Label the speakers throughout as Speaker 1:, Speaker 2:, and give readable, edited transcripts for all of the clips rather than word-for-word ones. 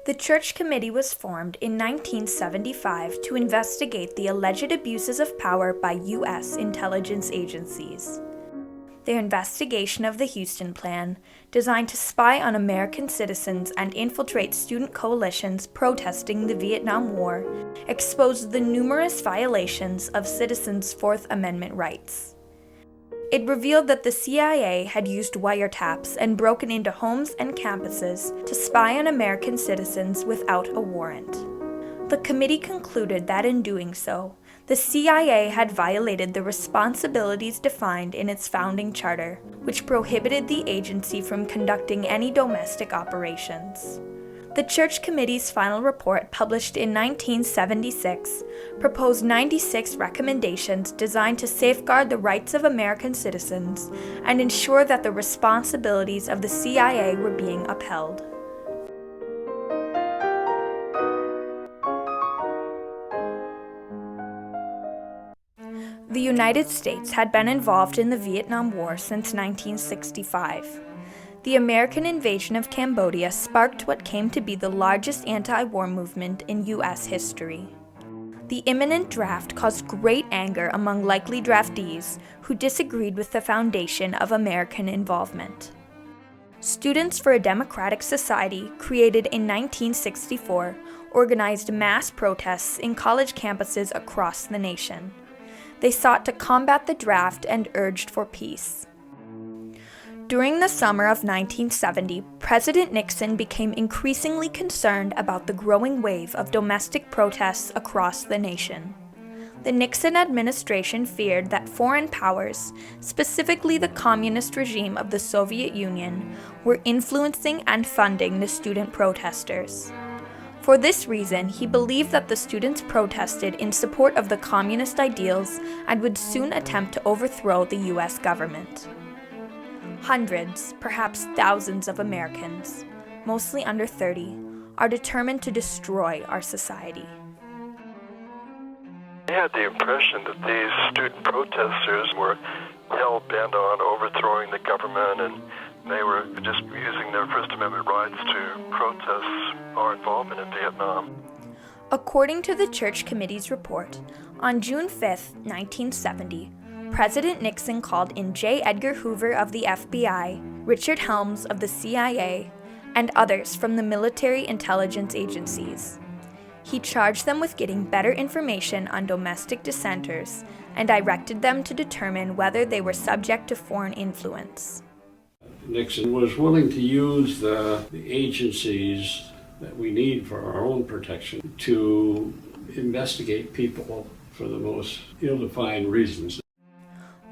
Speaker 1: The Church Committee was formed in 1975 to investigate the alleged abuses of power by U.S. intelligence agencies. Their investigation of the Huston Plan, designed to spy on American citizens and infiltrate student coalitions protesting the Vietnam War, exposed the numerous violations of citizens' Fourth Amendment rights. It revealed that the CIA had used wiretaps and broken into homes and campuses to spy on American citizens without a warrant. The committee concluded that in doing so, the CIA had violated the responsibilities defined in its founding charter, which prohibited the agency from conducting any domestic operations. The Church Committee's final report, published in 1976, proposed 96 recommendations designed to safeguard the rights of American citizens and ensure that the responsibilities of the CIA were being upheld. The United States had been involved in the Vietnam War since 1965. The American invasion of Cambodia sparked what came to be the largest anti-war movement in U.S. history. The imminent draft caused great anger among likely draftees who disagreed with the foundation of American involvement. Students for a Democratic Society, created in 1964, organized mass protests in college campuses across the nation. They sought to combat the draft and urged for peace. During the summer of 1970, President Nixon became increasingly concerned about the growing wave of domestic protests across the nation. The Nixon administration feared that foreign powers, specifically the communist regime of the Soviet Union, were influencing and funding the student protesters. For this reason, he believed that the students protested in support of the communist ideals and would soon attempt to overthrow the U.S. government. Hundreds, perhaps thousands of Americans, mostly under 30, are determined to destroy our society.
Speaker 2: I had the impression that these student protesters were hell-bent on overthrowing the government, and they were just using their First Amendment rights to protest our involvement in Vietnam.
Speaker 1: According to the Church Committee's report, on June 5, 1970, President Nixon called in J. Edgar Hoover of the FBI, Richard Helms of the CIA, and others from the military intelligence agencies. He charged them with getting better information on domestic dissenters and directed them to determine whether they were subject to foreign influence.
Speaker 3: Nixon was willing to use the agencies that we need for our own protection to investigate people for the most ill-defined reasons.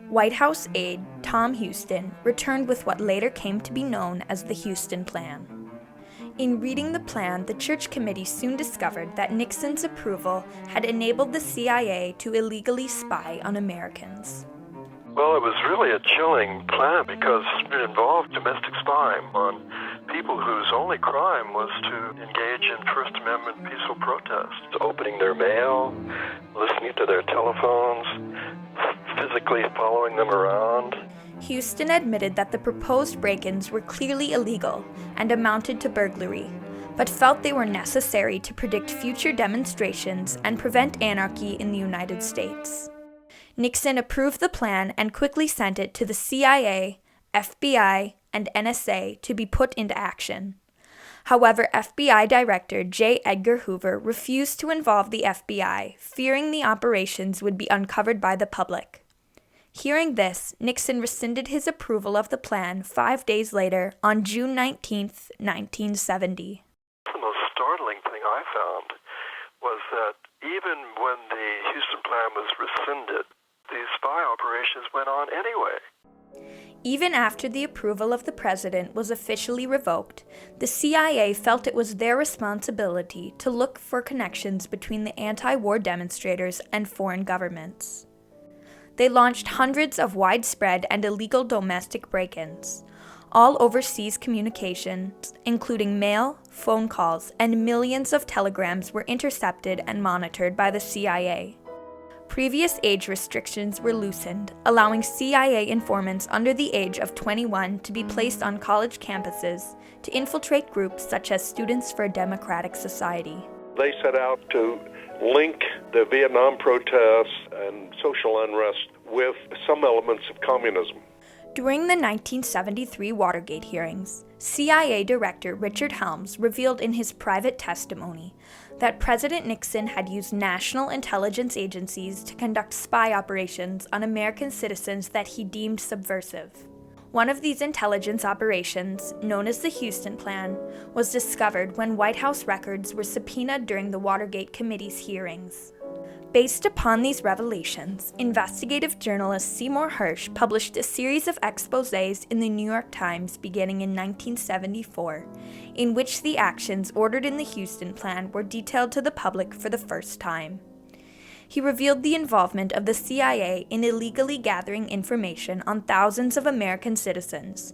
Speaker 1: White House aide Tom Huston returned with what later came to be known as the Huston Plan. In reading the plan, the Church Committee soon discovered that Nixon's approval had enabled the CIA to illegally spy on Americans.
Speaker 2: Well, it was really a chilling plan because it involved domestic spying on people whose only crime was to engage in First Amendment peaceful protests, opening their mail, listening to their telephones, physically following them around.
Speaker 1: Huston admitted that the proposed break-ins were clearly illegal and amounted to burglary, but felt they were necessary to predict future demonstrations and prevent anarchy in the United States. Nixon approved the plan and quickly sent it to the CIA, FBI, and NSA to be put into action. However, FBI Director J. Edgar Hoover refused to involve the FBI, fearing the operations would be uncovered by the public. Hearing this, Nixon rescinded his approval of the plan 5 days later, on June 19, 1970.
Speaker 2: The most startling thing I found was that even when the Huston Plan was rescinded, these spy operations went on anyway.
Speaker 1: Even after the approval of the president was officially revoked, the CIA felt it was their responsibility to look for connections between the anti-war demonstrators and foreign governments. They launched hundreds of widespread and illegal domestic break-ins. All overseas communications, including mail, phone calls, and millions of telegrams, were intercepted and monitored by the CIA. Previous age restrictions were loosened, allowing CIA informants under the age of 21 to be placed on college campuses to infiltrate groups such as Students for a Democratic Society.
Speaker 4: They set out to link the Vietnam protests and social unrest with some elements of communism.
Speaker 1: During the 1973 Watergate hearings, CIA Director Richard Helms revealed in his private testimony that President Nixon had used national intelligence agencies to conduct spy operations on American citizens that he deemed subversive. One of these intelligence operations, known as the Huston Plan, was discovered when White House records were subpoenaed during the Watergate Committee's hearings. Based upon these revelations, investigative journalist Seymour Hersh published a series of exposés in the New York Times beginning in 1974, in which the actions ordered in the Huston Plan were detailed to the public for the first time. He revealed the involvement of the CIA in illegally gathering information on thousands of American citizens.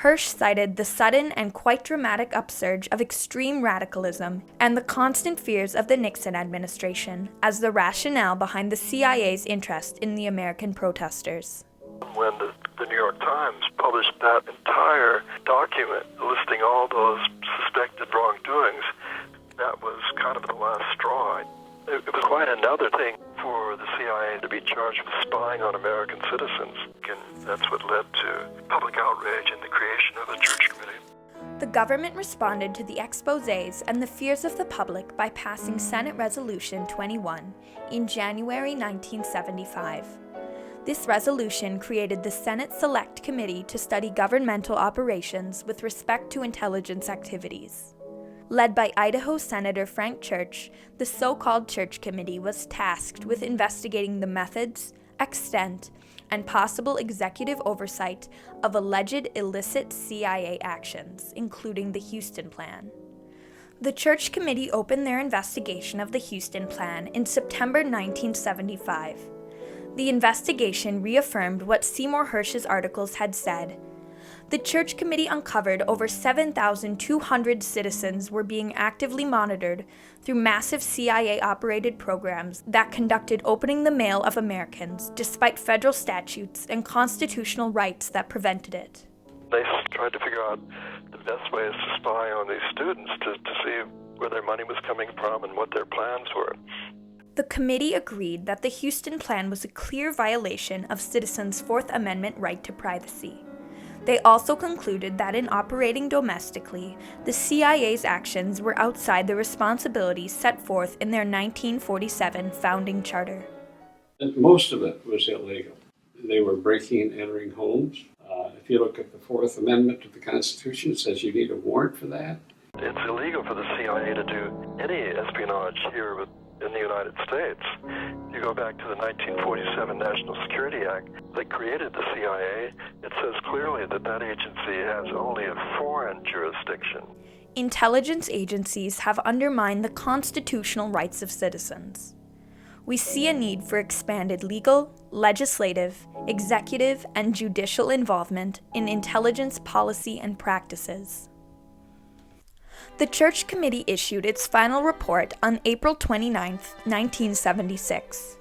Speaker 1: Hersh cited the sudden and quite dramatic upsurge of extreme radicalism and the constant fears of the Nixon administration as the rationale behind the CIA's interest in the American protesters.
Speaker 2: When the New York Times published that entire document listing all those suspected wrongdoings, that was kind of the last straw. It was quite another thing for the CIA to be charged with spying on American citizens, and that's what led to public outrage and the creation of the Church Committee.
Speaker 1: The government responded to the exposés and the fears of the public by passing Senate Resolution 21 in January 1975. This resolution created the Senate Select Committee to study governmental operations with respect to intelligence activities. Led by Idaho Senator Frank Church, the so-called Church Committee was tasked with investigating the methods, extent, and possible executive oversight of alleged illicit CIA actions, including the Huston Plan. The Church Committee opened their investigation of the Huston Plan in September 1975. The investigation reaffirmed what Seymour Hersh's articles had said. The Church Committee uncovered over 7,200 citizens were being actively monitored through massive CIA-operated programs that conducted opening the mail of Americans, despite federal statutes and constitutional rights that prevented it.
Speaker 2: They tried to figure out the best ways to spy on these students to see where their money was coming from and what their plans were.
Speaker 1: The committee agreed that the Huston Plan was a clear violation of citizens' Fourth Amendment right to privacy. They also concluded that in operating domestically, the CIA's actions were outside the responsibilities set forth in their 1947 founding charter.
Speaker 3: Most of it was illegal. They were breaking and entering homes. If you look at the Fourth Amendment of the Constitution, it says you need a warrant for that.
Speaker 2: It's illegal for the CIA to do any espionage here in the United States. You go back to the 1947 National Security Act that created the CIA, it says clearly that that agency has only a foreign jurisdiction.
Speaker 1: Intelligence agencies have undermined the constitutional rights of citizens. We see a need for expanded legal, legislative, executive, and judicial involvement in intelligence policy and practices. The Church Committee issued its final report on April 29, 1976.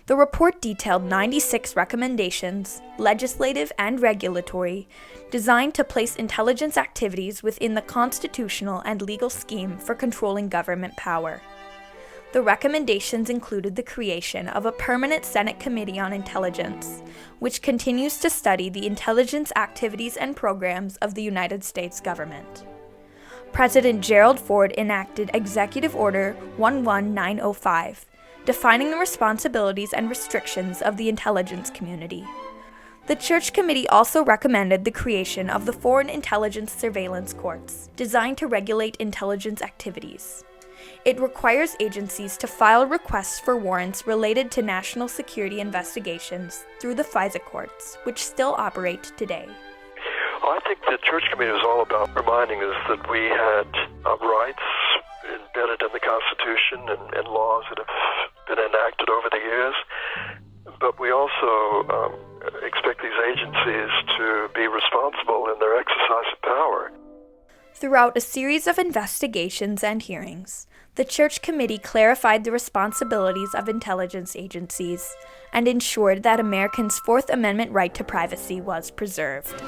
Speaker 1: The report detailed 96 recommendations, legislative and regulatory, designed to place intelligence activities within the constitutional and legal scheme for controlling government power. The recommendations included the creation of a permanent Senate Committee on Intelligence, which continues to study the intelligence activities and programs of the United States government. President Gerald Ford enacted Executive Order 11905, defining the responsibilities and restrictions of the intelligence community. The Church Committee also recommended the creation of the Foreign Intelligence Surveillance Courts, designed to regulate intelligence activities. It requires agencies to file requests for warrants related to national security investigations through the FISA courts, which still operate today.
Speaker 2: I think the Church Committee was all about reminding us that we had rights embedded in the Constitution and laws that have been enacted over the years, but we also expect these agencies to be responsible in their exercise of power.
Speaker 1: Throughout a series of investigations and hearings, the Church Committee clarified the responsibilities of intelligence agencies and ensured that Americans' Fourth Amendment right to privacy was preserved.